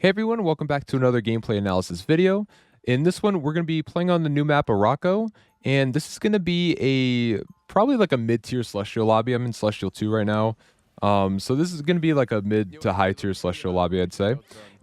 Hey everyone, welcome back to another gameplay analysis video. In this one, we're going to be playing on the new map Araco, and this is going to be probably like a mid-tier Celestial lobby. I'm in Celestial 2 right now. So this is going to be like a mid to high tier Celestial lobby, I'd say.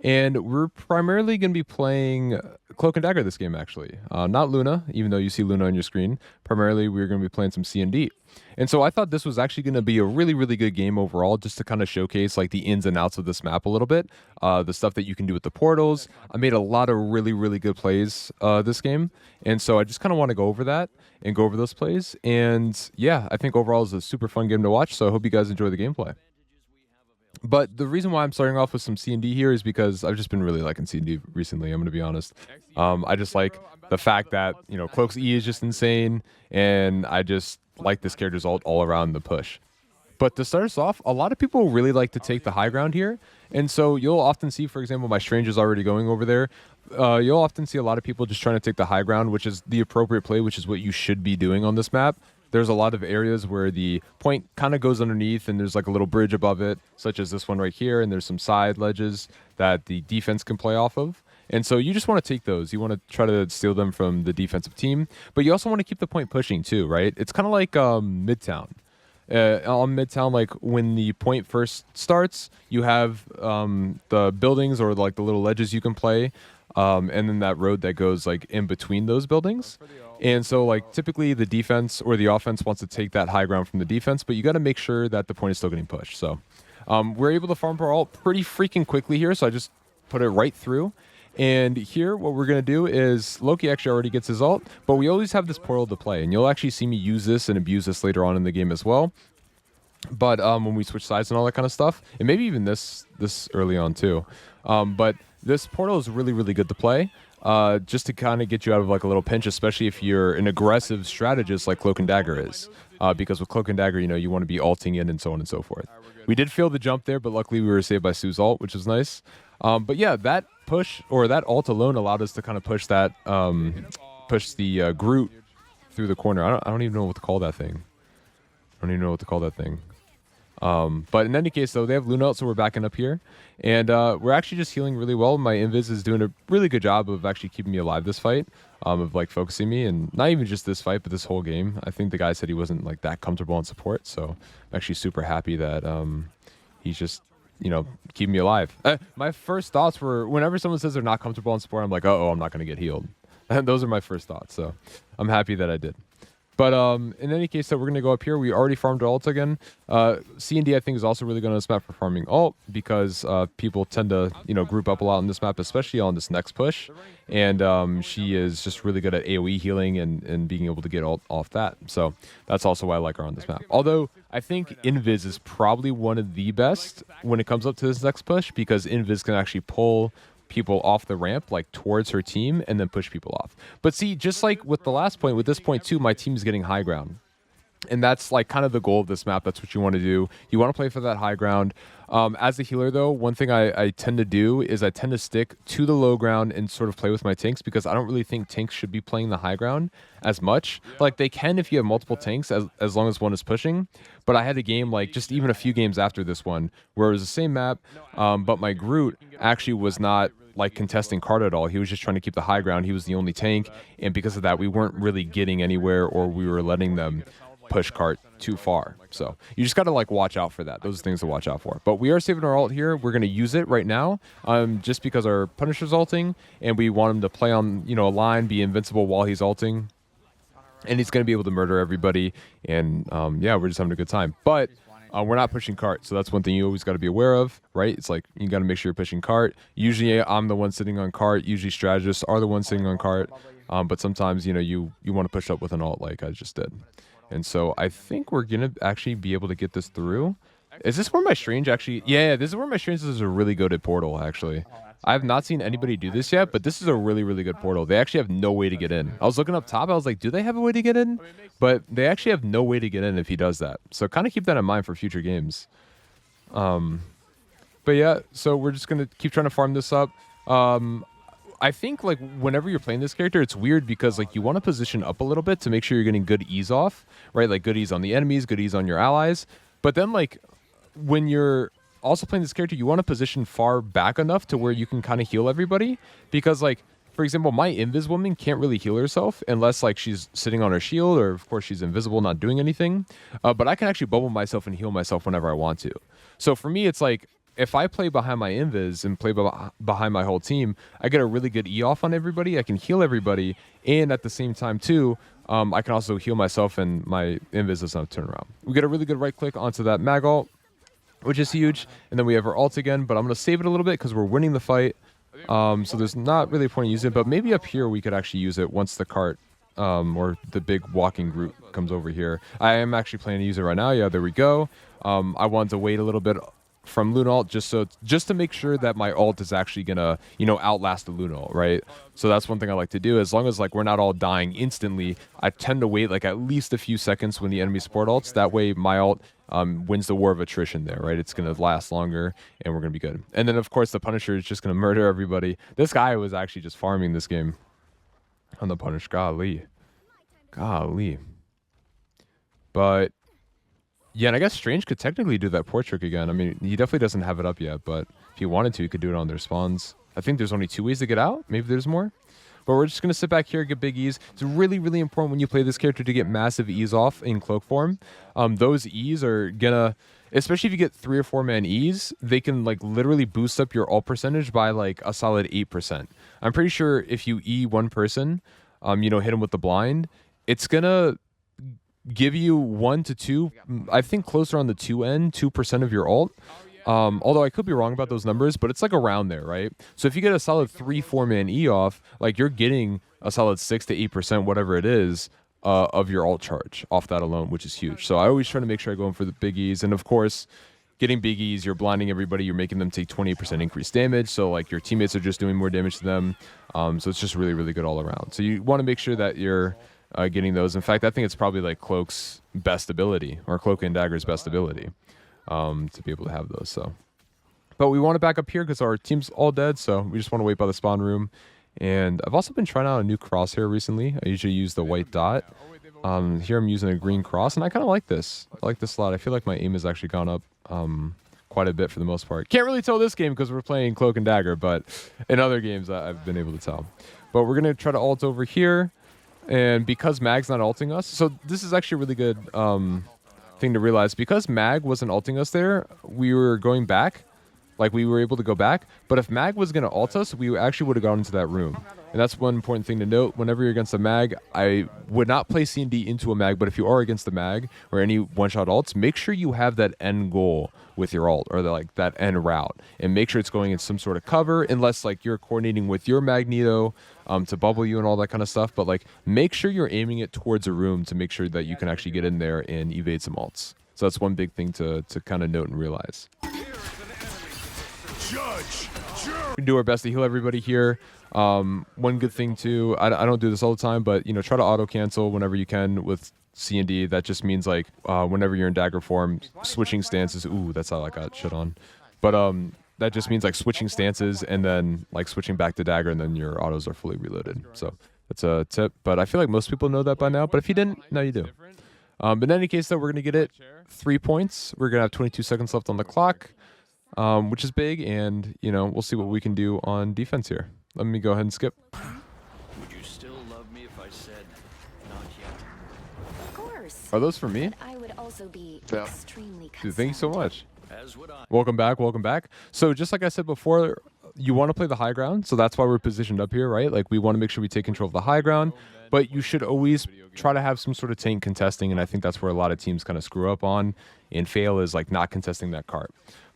And we're primarily going to be playing Cloak and Dagger this game, actually. Not Luna, even though you see Luna on your screen. Primarily, we're going to be playing some C&D. And so I thought this was actually going to be a really, really good game overall, just to kind of showcase like the ins and outs of this map a little bit. The stuff that you can do with the portals. I made a lot of really, really good plays this game. And so I just kind of want to go over that and go over those plays. And yeah, I think overall is a super fun game to watch. So I hope you guys enjoy the gameplay. But the reason why I'm starting off with some C&D here is because I've just been really liking C&D recently, I'm going to be honest. I just like the fact that, you know, Cloak's E is just insane, and I just like this character's ult all around the push. But to start us off, a lot of people really like to take the high ground here. And so you'll often see, for example, my Stranger's already going over there. You'll often see a lot of people just trying to take the high ground, which is the appropriate play, which is what you should be doing on this map. There's a lot of areas where the point kind of goes underneath and there's like a little bridge above it, such as this one right here. And there's some side ledges that the defense can play off of. And so you just want to take those. You want to try to steal them from the defensive team. But you also want to keep the point pushing too, right? It's kind of like Midtown. On Midtown, like when the point first starts, you have the buildings or like the little ledges you can play. And then that road that goes like in between those buildings. And so like typically the defense or the offense wants to take that high ground from the defense, but you got to make sure that the point is still getting pushed. So we're able to farm per ult pretty freaking quickly here. So I just put it right through. And here what we're going to do is Loki actually already gets his ult, but we always have this portal to play. And you'll actually see me use this and abuse this later on in the game as well. But when we switch sides and all that kind of stuff, and maybe even this early on too. But this portal is really, really good to play. Just to kind of get you out of like a little pinch, especially if you're an aggressive strategist like Cloak and Dagger is. Because with Cloak and Dagger, you know, you want to be ulting in and so on and so forth. We did fail the jump there, but luckily we were saved by Sue's ult, which was nice. But yeah, that push or that ult alone allowed us to kind of push that, push the Groot through the corner. I don't even know what to call that thing. But in any case, though, they have Luna out, so we're backing up here. And we're actually just healing really well. My Invis is doing a really good job of actually keeping me alive this fight, of like focusing me. And not even just this fight, but this whole game. I think the guy said he wasn't like that comfortable on support. So I'm actually super happy that he's just, you know, keeping me alive. My first thoughts were, whenever someone says they're not comfortable on support, I'm like, oh, I'm not going to get healed. And those are my first thoughts. So I'm happy that I did. But in any case, so we're going to go up here. We already farmed ult again. C&D, I think, is also really good on this map for farming ult because people tend to, you know, group up a lot on this map, especially on this next push. And she is just really good at AoE healing and being able to get ult off that. So that's also why I like her on this map. Although I think Invis is probably one of the best when it comes up to this next push because Invis can actually pull people off the ramp like towards her team and then push people off. But see, just like with the last point, with this point too, my team's getting high ground. And that's like kind of the goal of this map. That's what you want to do. You want to play for that high ground. As a healer, though, one thing I tend to do is I tend to stick to the low ground and sort of play with my tanks because I don't really think tanks should be playing the high ground as much. Like they can if you have multiple tanks as long as one is pushing. But I had a game like just even a few games after this one where it was the same map, but my Groot actually was not like contesting cart at all. He was just trying to keep the high ground. He was the only tank. And because of that, we weren't really getting anywhere or we were letting them push cart too far. So you just got to like watch out for that. Those are things to watch out for. But we are saving our ult here. We're going to use it right now just because our Punisher's ulting and we want him to play on, you know, a line, be invincible while he's ulting. And he's going to be able to murder everybody. And yeah, we're just having a good time. But we're not pushing cart, so that's one thing you always got to be aware of, right? It's like you got to make sure you're pushing cart. Usually I'm the one sitting on cart. Usually strategists are the ones sitting on cart. But sometimes, you know, you want to push up with an ult like I just did. And so I think we're going to actually be able to get this through. Is this where my Strange actually... Yeah, this is where my Strange is a really good at portal, actually. I have not seen anybody do this yet, but this is a really, really good portal. They actually have no way to get in. I was looking up top. I was like, do they have a way to get in? But they actually have no way to get in if he does that. So kind of keep that in mind for future games. But yeah, so we're just going to keep trying to farm this up. I think like whenever you're playing this character, it's weird because like you want to position up a little bit to make sure you're getting good ease off, right? Like good ease on the enemies, good ease on your allies. But then like when you're also playing this character, you want to position far back enough to where you can kind of heal everybody. Because, like, for example, my Invis woman can't really heal herself unless, like, she's sitting on her shield or, of course, she's invisible, not doing anything. But I can actually bubble myself and heal myself whenever I want to. So for me, it's like, if I play behind my Invis and play behind my whole team, I get a really good E off on everybody. I can heal everybody. And at the same time, too, I can also heal myself and my Invis does not turn around. We get a really good right click onto that mag ult, which is huge. And then we have our ult again, but I'm going to save it a little bit because we're winning the fight. So there's not really a point in using it, but maybe up here we could actually use it once the cart or the big walking group comes over here. I am actually planning to use it right now. Yeah, there we go. I wanted to wait a little bit from Luna ult just to make sure that my ult is actually gonna outlast the Luna ult, right? So that's one thing I like to do. As long as like we're not all dying instantly, I tend to wait like at least a few seconds when the enemy support ults. That way my ult wins the war of attrition there, right? It's gonna last longer and we're gonna be good. And then of course the Punisher is just gonna murder everybody. This guy was actually just farming this game on the Punish. Golly. But yeah, and I guess Strange could technically do that port trick again. I mean, he definitely doesn't have it up yet, but if he wanted to, he could do it on their spawns. I think there's only 2 ways to get out. Maybe there's more. But we're just going to sit back here and get big E's. It's really, really important when you play this character to get massive E's off in Cloak form. Those E's are going to, especially if you get 3 or 4 man E's, they can like literally boost up your ult percentage by like a solid 8%. I'm pretty sure if you E one person, hit him with the blind, it's going to give you 1 to 2, I think closer on the 2% of your ult. Although I could be wrong about those numbers, but it's like around there, right? So if you get a solid 3-4 man E off, like you're getting a solid 6 to 8%, whatever it is, of your ult charge off that alone, which is huge. So I always try to make sure I go in for the big E's. And of course, getting big E's, you're blinding everybody, you're making them take 20% increased damage. So like your teammates are just doing more damage to them. So it's just really, really good all around. So you want to make sure that you're getting those. In fact, I think it's probably like Cloak's best ability, or Cloak and Dagger's best ability, to be able to have those. So, but we want to back up here because our team's all dead, so we just want to wait by the spawn room. And I've also been trying out a new crosshair recently. I usually use the white dot. Here I'm using a green cross, and I kind of like this. I like this a lot. I feel like my aim has actually gone up quite a bit for the most part. Can't really tell this game because we're playing Cloak and Dagger, but in other games I've been able to tell. But we're going to try to ult over here. And because Mag's not ulting us, so this is actually a really good thing to realize. Because Mag wasn't ulting us there, we were going back. Like, we were able to go back. But if Mag was going to ult us, we actually would have gone into that room. And that's one important thing to note. Whenever you're against a Mag, I would not play C&D into a Mag. But if you are against the Mag or any one-shot ults, make sure you have that end goal with your ult, or that end route. And make sure it's going in some sort of cover, unless, like, you're coordinating with your Magneto to bubble you and all that kind of stuff. But, like, make sure you're aiming it towards a room to make sure that you can actually get in there and evade some ults. So that's one big thing to kind of note and realize. We do our best to heal everybody here. One good thing too, I don't do this all the time, but try to auto cancel whenever you can with C&D. That just means like whenever you're in Dagger form, switching stances. Ooh, that's how I got shit on. But that just means like switching stances and then like switching back to Dagger, and then your autos are fully reloaded. So that's a tip. But I feel like most people know that by now. But if you didn't, now you do. But in any case, though, we're gonna get it 3 points. We're gonna have 22 seconds left on the clock. Which is big, and we'll see what we can do on defense here. Let me go ahead and skip. Would you still love me if I said not yet? Of course. Are those for me? I would also be Yeah. extremely Dude, thank you so much. As would I. Welcome back, welcome back. So just like I said before, you want to play the high ground, so that's why we're positioned up here, right? Like, we want to make sure we take control of the high ground, but you should always try to have some sort of tank contesting, and I think that's where a lot of teams kind of screw up on and fail, is like not contesting that cart.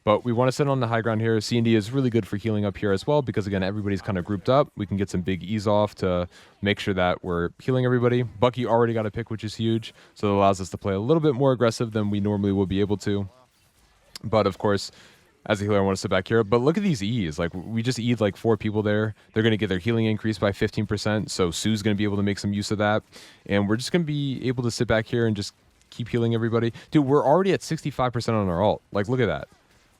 But we want to sit on the high ground here. C&D is really good for healing up here as well, because again, everybody's kind of grouped up. We can get some big E's off to make sure that we're healing everybody. Bucky already got a pick, which is huge, so it allows us to play a little bit more aggressive than we normally would be able to. But of course, as a healer, I want to sit back here. But look at these E's. Like, we just E'd like 4 people there. They're going to get their healing increased by 15%. So Sue's going to be able to make some use of that. And we're just going to be able to sit back here and just keep healing everybody. Dude, we're already at 65% on our ult. Like, look at that.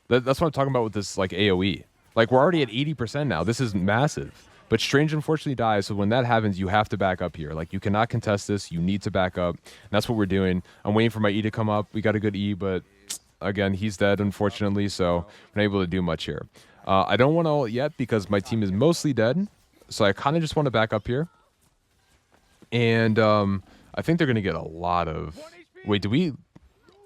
That's what I'm talking about with this, like, AoE. Like, we're already at 80% now. This is massive. But Strange unfortunately dies, so when that happens, you have to back up here. Like, you cannot contest this. You need to back up. And that's what we're doing. I'm waiting for my E to come up. We got a good E, but again, he's dead, unfortunately, so I'm not able to do much here. I don't want to ult yet because my team is mostly dead, so I kind of just want to back up here. And I think they're going to get a lot of... Wait, do we...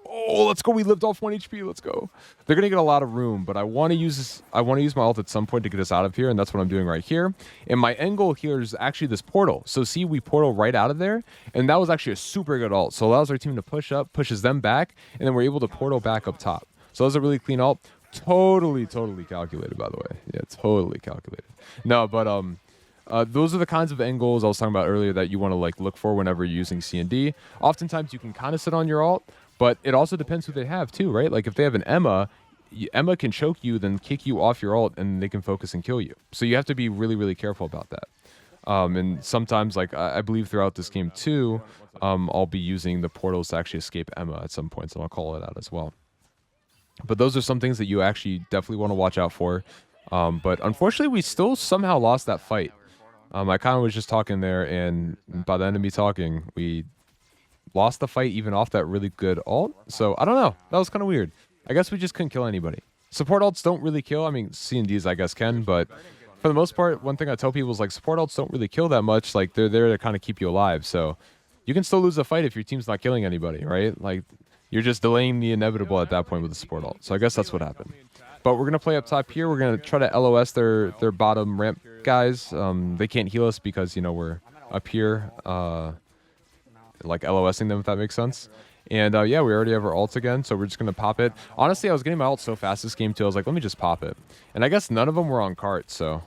Oh, let's go. We lived off 1 HP. Let's go. They're going to get a lot of room, but I want to use this. I want to use my ult at some point to get us out of here, and that's what I'm doing right here. And my end goal here is actually this portal. So see, we portal right out of there, and that was actually a super good ult. So it allows our team to push up, pushes them back, and then we're able to portal back up top. So that was a really clean ult. Totally calculated, by the way. Yeah, totally calculated. No, but those are the kinds of end goals I was talking about earlier that you want to like look for whenever you're using C&D. Oftentimes you can kind of sit on your ult, but it also depends who they have too, right? Like if they have an Emma, Emma can choke you, then kick you off your ult, and they can focus and kill you. So you have to be really careful about that. And sometimes, like I believe throughout this game too, I'll be using the portals to actually escape Emma at some points, and I'll call it out as well. But those are some things that you actually definitely want to watch out for. But unfortunately, we still somehow lost that fight. I kind of was just talking there, and by the end of me talking, we lost the fight even off that really good ult. So I don't know. That was kind of weird. I guess we just couldn't kill anybody. Support ults don't really kill. I mean, C&Ds I guess can, but for the most part, one thing I tell people is like support ults don't really kill that much. Like they're there to kind of keep you alive. So you can still lose a fight if your team's not killing anybody, right? Like you're just delaying the inevitable at that point with the support ult. So I guess that's what happened. But we're going to play up top here. We're going to try to LOS their bottom ramp guys. They can't heal us because, you know, we're up here, like LOSing them, if that makes sense. And yeah, we already have our ults again, so we're just going to pop it. Honestly, I was getting my ult so fast this game, too. I was like, let me just pop it. And I guess none of them were on cart, so...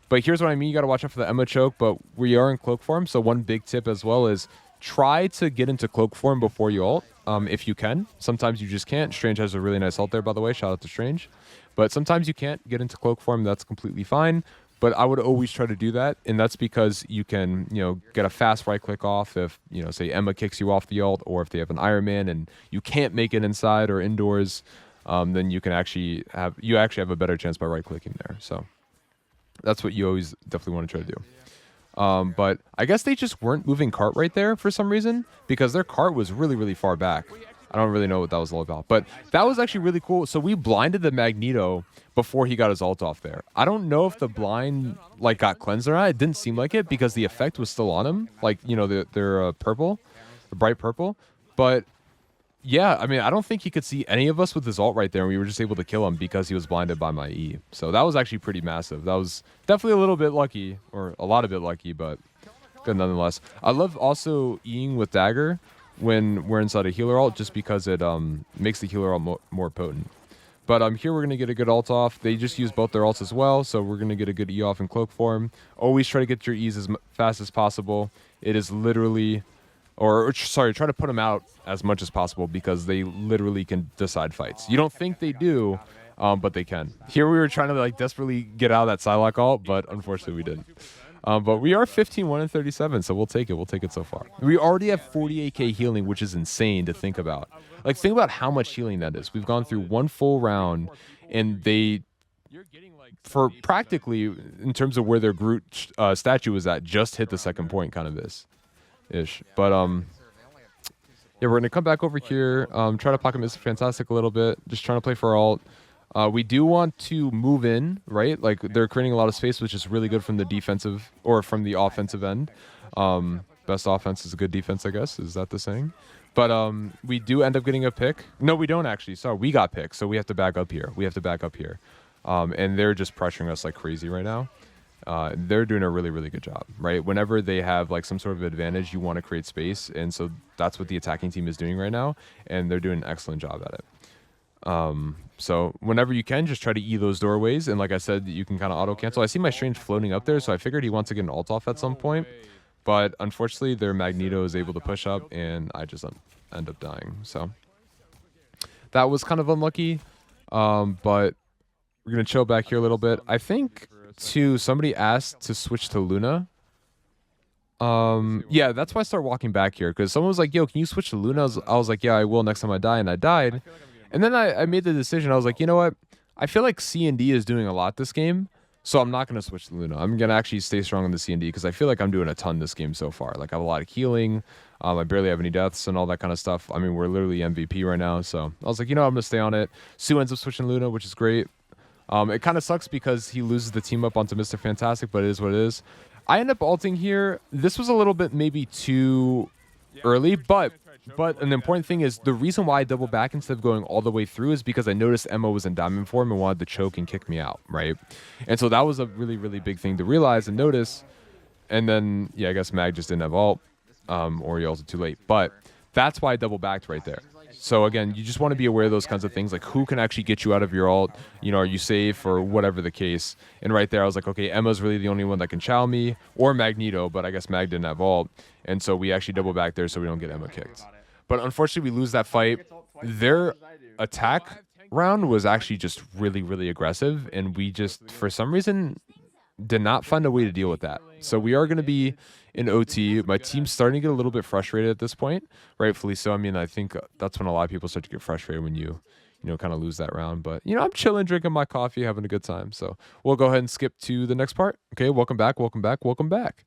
But here's what I mean. You got to watch out for the Emma choke, but we are in cloak form, so one big tip as well is try to get into cloak form before you ult, if you can. Sometimes you just can't. Strange has a really nice ult there, by the way. Shout out to Strange. But sometimes you can't get into cloak form. That's completely fine. But I would always try to do that, and that's because you can, you know, get a fast right click off if, you know, say Emma kicks you off the ult, or if they have an Iron Man and you can't make it inside or indoors, then you can actually have a better chance by right clicking there. So that's what you always definitely want to try to do. But I guess they just weren't moving cart right there for some reason, because their cart was really far back. I don't really know what that was all about, but that was actually really cool. So we blinded the Magneto before he got his ult off there. I don't know if the blind like got cleansed or not. It didn't seem like it because the effect was still on him. Like, you know, they're purple, bright purple. But yeah, I mean, I don't think he could see any of us with his ult right there, and we were just able to kill him because he was blinded by my E. So that was actually pretty massive. That was definitely a little bit lucky, or a lot of bit lucky, but good nonetheless. I love also Eing with Dagger when we're inside a healer ult, just because it makes the healer ult more potent. But here we're going to get a good ult off. They just use both their ults as well, so we're going to get a good E off in cloak form. Always try to get your E's as fast as possible. It is literally... Or sorry, try to put them out as much as possible, because they literally can decide fights. You don't think they do, but they can. Here we were trying to like desperately get out of that Psylocke ult, but unfortunately we didn't. But we are 15-1-37, so we'll take it. We'll take it so far. We already have 48k healing, which is insane to think about. Like, think about how much healing that is. We've gone through one full round, and they, for practically, in terms of where their Groot statue was at, just hit the second point, kind of ish. But yeah, we're gonna come back over here, try to pocket Mr. Fantastic a little bit, just trying to play for ult. We do want to move in, right? Like, they're creating a lot of space, which is really good from the defensive or from the offensive end. Best offense is a good defense, I guess. Is that the saying? But we do end up getting a pick. No, we don't actually. Sorry, we got picked, so we have to back up here. And they're just pressuring us like crazy right now. They're doing a really good job, right? Whenever they have like some sort of advantage, you want to create space, and so that's what the attacking team is doing right now, and they're doing an excellent job at it. So whenever you can, just try to E those doorways, and like I said, you can kind of auto cancel. I see my Strange floating up there, so I figured he wants to get an ult off at some point, but unfortunately their Magneto is able to push up, and I just end up dying. So that was kind of unlucky, but we're gonna chill back here a little bit. I think somebody asked to switch to Luna. Yeah, that's why I started walking back here, because someone was like, yo, can you switch to Luna? I was like, yeah, I will next time I die, and I died. And then I made the decision. I was like, you know what? I feel like C&D is doing a lot this game, So I'm not going to switch to Luna. I'm going to actually stay strong on the C&D because I feel like I'm doing a ton this game so far. Like I have a lot of healing. I barely have any deaths and all that kind of stuff. I mean, we're literally MVP right now. So I was like, you know, I'm going to stay on it. Sue ends up switching Luna, which is great. It kind of sucks because he loses the team up onto Mr. Fantastic, but it is what it is. I end up ulting here. This was a little bit maybe too early, but an important thing is the reason why I double back instead of going all the way through is because I noticed Emma was in diamond form and wanted to choke and kick me out, right? And so that was a really, really big thing to realize and notice. And then, yeah, I guess Mag just didn't have ult, or he ulted too late. But that's why I double backed right there. So again, you just want to be aware of those kinds of things, like who can actually get you out of your ult, you know, are you safe or whatever the case. And right there, I was like, okay, Emma's really the only one that can chow me, or Magneto, but I guess Mag didn't have ult. And so we actually double back there so we don't get Emma kicked. But unfortunately, we lose that fight. Their attack round was actually just really, really aggressive, and we just, for some reason, did not find a way to deal with that. So we are going to be in OT. My team's starting to get a little bit frustrated at this point, rightfully so. I mean, I think that's when a lot of people start to get frustrated when you know, kind of lose that round. But, you know, I'm chilling, drinking my coffee, having a good time. So we'll go ahead and skip to the next part. Okay, welcome back, welcome back, welcome back.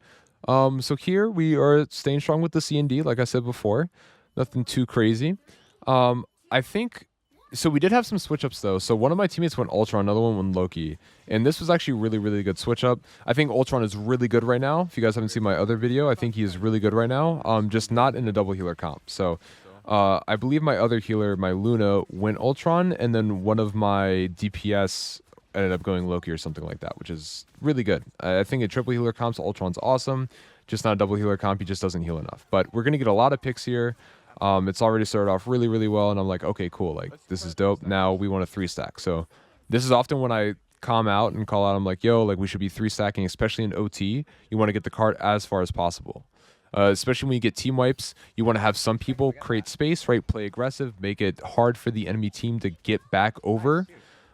So here we are staying strong with the C&D, like I said before. Nothing too crazy. I think... So we did have some switch ups though. So one of my teammates went Ultron, another one went Loki. And this was actually really, really good switch up. I think Ultron is really good right now. If you guys haven't seen my other video, I think he is really good right now. Just not in a double healer comp. So I believe my other healer, my Luna, went Ultron, and then one of my DPS ended up going Loki or something like that, which is really good. I think in triple healer comps, Ultron's awesome. Just not a double healer comp. He just doesn't heal enough. But we're going to get a lot of picks here. It's already started off really, really well, and I'm like, okay, cool, like, this is dope. Now we want a 3-stack. So this is often when I calm out and call out, I'm like, yo, like, we should be 3-stacking, especially in OT. You want to get the cart as far as possible. Especially when you get team wipes, you want to have some people create space, right? Play aggressive, make it hard for the enemy team to get back over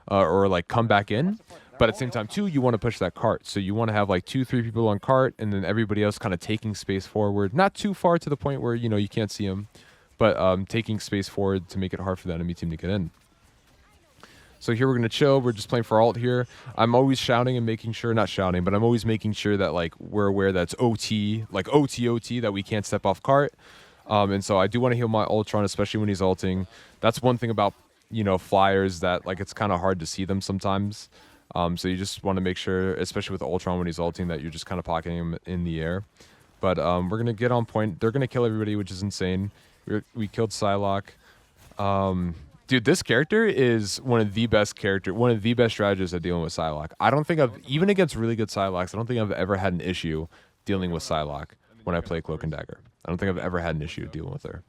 or, like, come back in. But at the same time, too, you want to push that cart. So you want to have, like, 2-3 people on cart, and then everybody else kind of taking space forward. Not too far to the point where, you know, you can't see them. But taking space forward to make it hard for the enemy team to get in. So here we're going to chill. We're just playing for ult here. I'm always shouting and making sure, not shouting, but I'm always making sure that, like, we're aware that's OT, like OT, that we can't step off cart. And so I do want to heal my Ultron, especially when he's ulting. That's one thing about, you know, flyers that, like, it's kind of hard to see them sometimes. So you just want to make sure, especially with Ultron when he's ulting, that you're just kind of pocketing him in the air. But we're going to get on point. They're going to kill everybody, which is insane. We killed Psylocke. Dude, this character is one of the best strategists at dealing with Psylocke. I don't think even against really good Psylocks, I don't think I've ever had an issue dealing with Psylocke when I play Cloak and Dagger. I don't think I've ever had an issue dealing with her.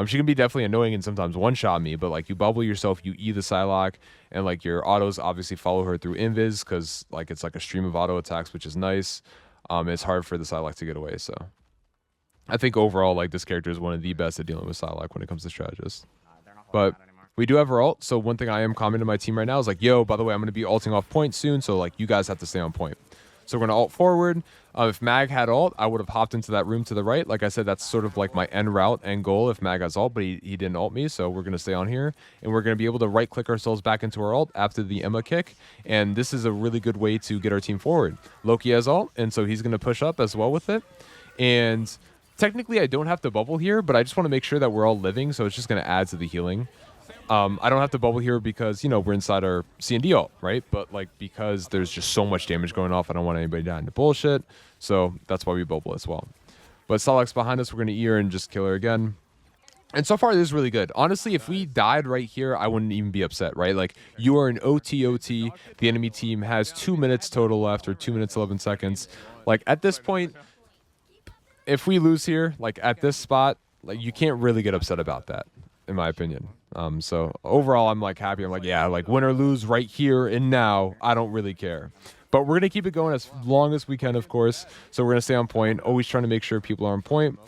She can be definitely annoying and sometimes one-shot me, but, like, you bubble yourself, you E the Psylocke, and, like, your autos obviously follow her through invis because, like, it's like a stream of auto attacks, which is nice. It's hard for the Psylocke to get away, so... I think overall, like, this character is one of the best at dealing with Psylocke when it comes to strategists. But we do have our ult, so one thing I am commenting to my team right now is like, yo, by the way, I'm going to be ulting off point soon, so, like, you guys have to stay on point. So we're going to ult forward. If Mag had ult, I would have hopped into that room to the right. Like I said, that's sort of like my end route, end goal if Mag has ult, but he didn't ult me, so we're going to stay on here. And we're going to be able to right-click ourselves back into our ult after the Emma kick, and this is a really good way to get our team forward. Loki has ult, and so he's going to push up as well with it. And... technically, I don't have to bubble here, but I just want to make sure that we're all living, so it's just going to add to the healing. I don't have to bubble here because, you know, we're inside our C&D ult, right? But, like, because there's just so much damage going off, I don't want anybody dying to bullshit, so that's why we bubble as well. But Psylocke's behind us. We're going to E her and just kill her again. And so far, this is really good. Honestly, if we died right here, I wouldn't even be upset, right? Like, you are in OT. The enemy team has 2 minutes total left, or 2 minutes, 11 seconds. Like, at this point... if we lose here, like, at this spot, like, you can't really get upset about that, in my opinion. So overall, I'm, like, happy. I'm like, yeah, like, win or lose right here and now, I don't really care. But we're going to keep it going as long as we can, of course. So we're going to stay on point, always trying to make sure people are on point.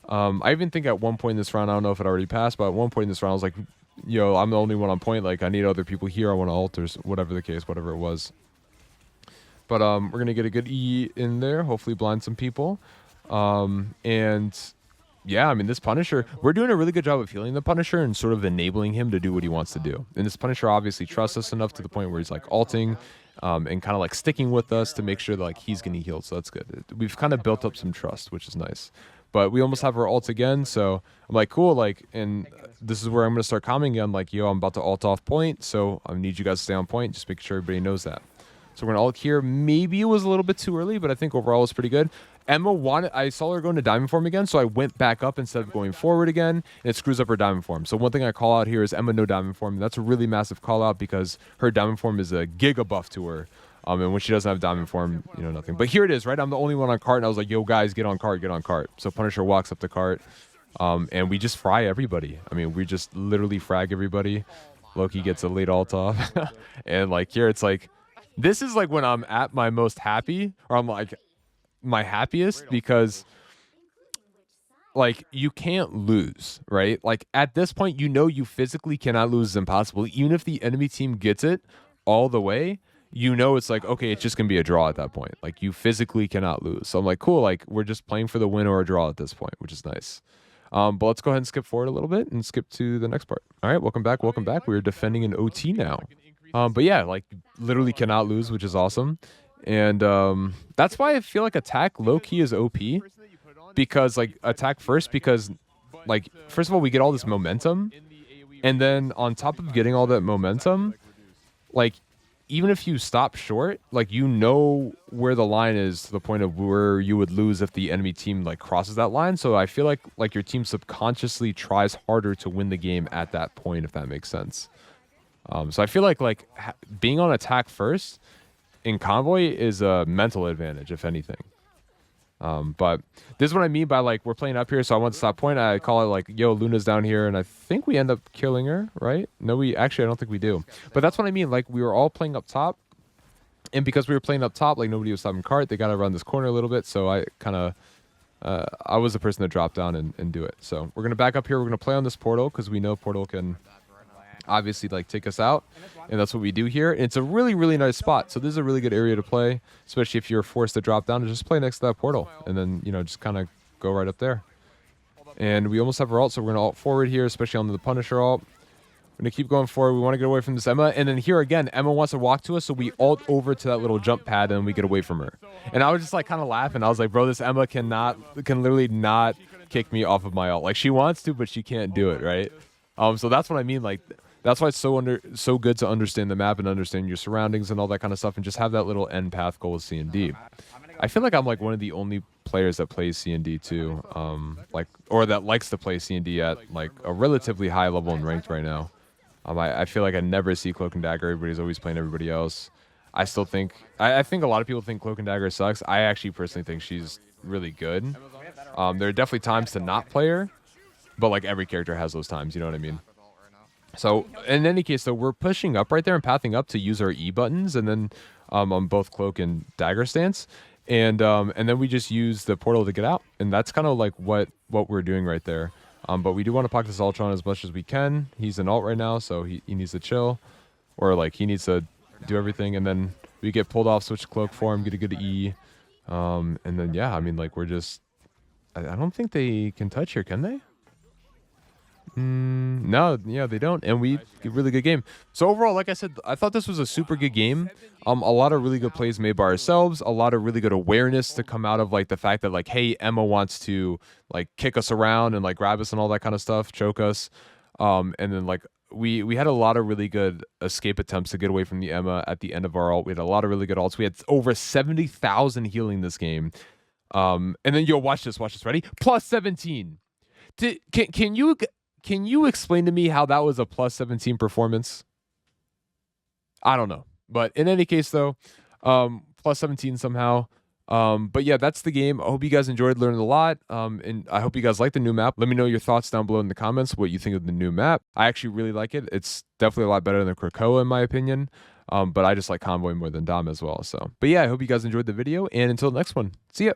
I even think at one point in this round, I don't know if it already passed, but at one point in this round, I was like, yo, I'm the only one on point. Like, I need other people here. I want to alter, whatever the case, whatever it was. But we're going to get a good E in there, hopefully blind some people. And yeah, I mean, this Punisher, we're doing a really good job of healing the Punisher and sort of enabling him to do what he wants to do. And this Punisher obviously trusts us enough to the point where he's, like, ulting. and kind of like sticking with us to make sure that like he's getting healed. So that's good. We've kind of built up some trust, which is nice. But we almost have our ult again, so I'm like, cool, like, and this is where I'm gonna start commenting again, like, yo, I'm about to ult off point, so I need you guys to stay on point, just make sure everybody knows that. So we're gonna ult here. Maybe it was a little bit too early, but I think overall it was pretty good. Emma wanted, I saw her going to diamond form again, so I went back up instead of going forward again, and it screws up her diamond form. So one thing I call out here is Emma no diamond form. That's a really massive call out because her diamond form is a giga buff to her. And when she doesn't have diamond form, you know, nothing. But here it is, right? I'm the only one on cart, and I was like, yo, guys, get on cart, get on cart. So Punisher walks up the cart, and we just fry everybody. I mean, we just literally frag everybody. Loki gets a late ult off. And, like, here it's like, this is, like, when I'm at my most happy, or I'm, like, my happiest, because, like, you can't lose, right? Like, at this point, you know you physically cannot lose. It's impossible. Even if the enemy team gets it all the way, you know it's like, okay, it's just going to be a draw at that point. Like, you physically cannot lose. So I'm like, cool, like, we're just playing for the win or a draw at this point, which is nice. But let's go ahead and skip forward a little bit and skip to the next part. All right, welcome back, welcome back. We're defending an OT now. But yeah, like, literally cannot lose, which is awesome. And that's why I feel like attack low-key is OP. Because, like, attack first, because, like, first of all, we get all this momentum. And then on top of getting all that momentum, like, even if you stop short, like, you know where the line is to the point of where you would lose if the enemy team, like, crosses that line. So I feel like your team subconsciously tries harder to win the game at that point, if that makes sense. So I feel like being on attack first in convoy is a mental advantage, if anything. But this is what I mean by, like, we're playing up here, so I want to stop point. I call it, like, yo, Luna's down here, and I think we end up killing her, right? No, actually, I don't think we do. But that's what I mean. Like, we were all playing up top, and because we were playing up top, like, nobody was stopping cart. They got to run this corner a little bit, so I kind of, I was the person to drop down and do it. So we're going to back up here. We're going to play on this portal, because we know portal can obviously, like, take us out, and that's what we do here. And it's a really, really nice spot, so this is a really good area to play, especially if you're forced to drop down and just play next to that portal, and then, you know, just kind of go right up there. And we almost have our ult, so we're going to ult forward here, especially on the Punisher ult. We're going to keep going forward. We want to get away from this Emma, and then here again, Emma wants to walk to us, so we ult over to that little jump pad, and we get away from her. And I was just, like, kind of laughing. I was like, bro, this Emma can literally not kick me off of my ult. Like, she wants to, but she can't do it, right? So that's what I mean, like, that's why it's so good to understand the map and understand your surroundings and all that kind of stuff, and just have that little end path goal with C&D. I feel like I'm, like, one of the only players that plays C&D too, like, or that likes to play C&D at, like, a relatively high level in ranked right now. I feel like I never see Cloak and Dagger. Everybody's always playing everybody else. I still think I think a lot of people think Cloak and Dagger sucks. I actually personally think she's really good. There are definitely times to not play her, but, like, every character has those times. You know what I mean? So, in any case, though, we're pushing up right there and pathing up to use our E buttons, and then on both Cloak and Dagger stance, and then we just use the portal to get out, and that's kind of like what we're doing right there. But we do want to pocket this Ultron as much as we can. He's an ult right now, so he needs to chill, or, like, he needs to do everything, and then we get pulled off, switch to Cloak form, get a good E, and then, yeah, I mean, like, we're just, I don't think they can touch here, can they? No, yeah, they don't, and we get a really good game. So overall, like I said, I thought this was a super good game. A lot of really good plays made by ourselves, a lot of really good awareness to come out of, like, the fact that, like, hey, Emma wants to, like, kick us around and, like, grab us and all that kind of stuff, choke us, and then, like, we had a lot of really good escape attempts to get away from the Emma at the end of our ult. We had a lot of really good ults. We had over 70,000 healing this game, and then, yo, watch this, ready? Plus 17. Can you explain to me how that was a plus 17 performance? I don't know. But in any case, though, plus 17 somehow. But yeah, that's the game. I hope you guys enjoyed, learning a lot. And I hope you guys like the new map. Let me know your thoughts down below in the comments, what you think of the new map. I actually really like it. It's definitely a lot better than Krakoa, in my opinion. But I just like Convoy more than Dom as well. So, but yeah, I hope you guys enjoyed the video. And until the next one, see ya.